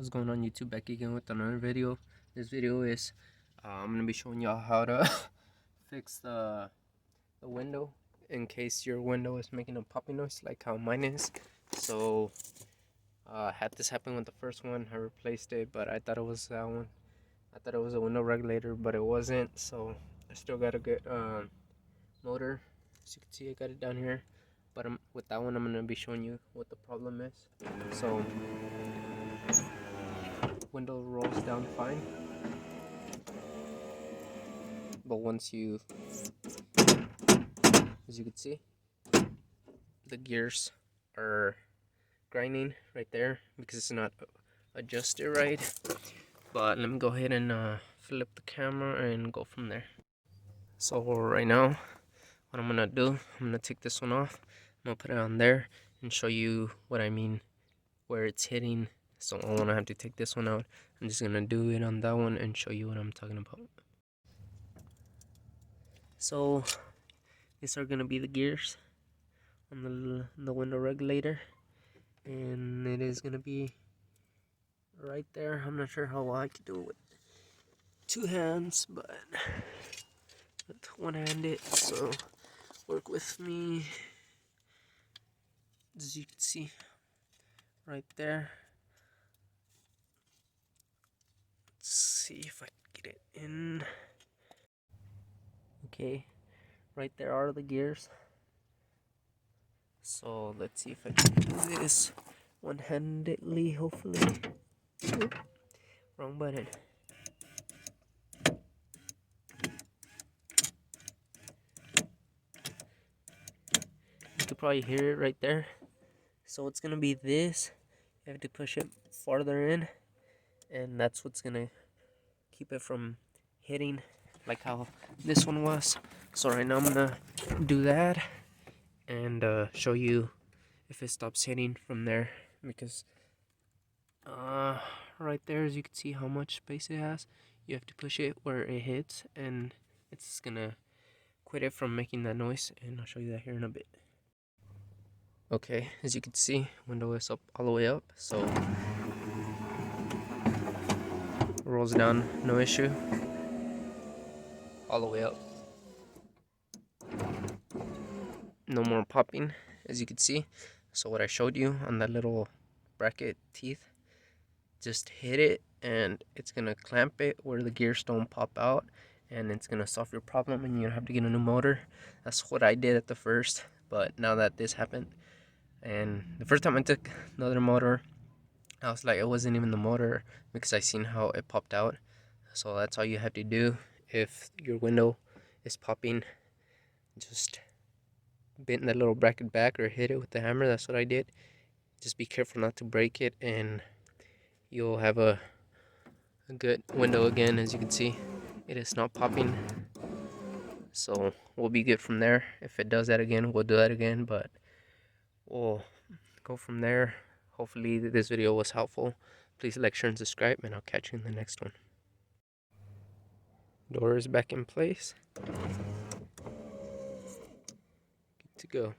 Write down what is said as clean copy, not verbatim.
What's going on YouTube? Back again with another video. This video is I'm gonna be showing y'all how to fix the window in case your window is making a popping noise like how mine is. So had this happen with the first one. I replaced it, but I thought it was that one. I thought it was a window regulator, but it wasn't. So I still got a good motor. As you can see, I got it down here, but with that one I'm gonna be showing you what the problem is. So window rolls down fine, but once you, as you can see, the gears are grinding right there because it's not adjusted right. But let me go ahead and flip the camera and go from there. So right now what I'm gonna do, I'm gonna take this one off, I'm gonna put it on there and show you what I mean where it's hitting. So I wanna have to take this one out. I'm just gonna do it on that one and show you what I'm talking about. So these are gonna be the gears on the window regulator, and it is gonna be right there. I'm not sure how I could do it with two hands, but with one-handed, so work with me. As you can see right there, let's see if I can get it in. Okay, right there are the gears. So let's see if I can do this one-handedly, hopefully. Oop, wrong button. You could probably hear it right there. So it's gonna be this. You have to push it farther in, and that's what's gonna keep it from hitting like how this one was. So right now I'm gonna do that and show you if it stops hitting from there, because right there, as you can see how much space it has, you have to push it where it hits and it's gonna quit it from making that noise, and I'll show you that here in a bit. Okay, as you can see, window is up all the way up, so rolls down, no issue, all the way up. No more popping, as you can see. So what I showed you on that little bracket teeth, just hit it and it's gonna clamp it where the gears don't pop out, and it's gonna solve your problem and you don't have to get a new motor. That's what I did at the first, but now that this happened, and the first time I took another motor, I was like, it wasn't even the motor because I seen how it popped out. So that's all you have to do. If your window is popping, just bend that little bracket back or hit it with the hammer. That's what I did. Just be careful not to break it, and you'll have a good window again. As you can see, it is not popping, so we'll be good from there. If it does that again, we'll do that again, but we'll go from there. Hopefully this video was helpful. Please like, share, and subscribe, and I'll catch you in the next one. Door is back in place. Good to go.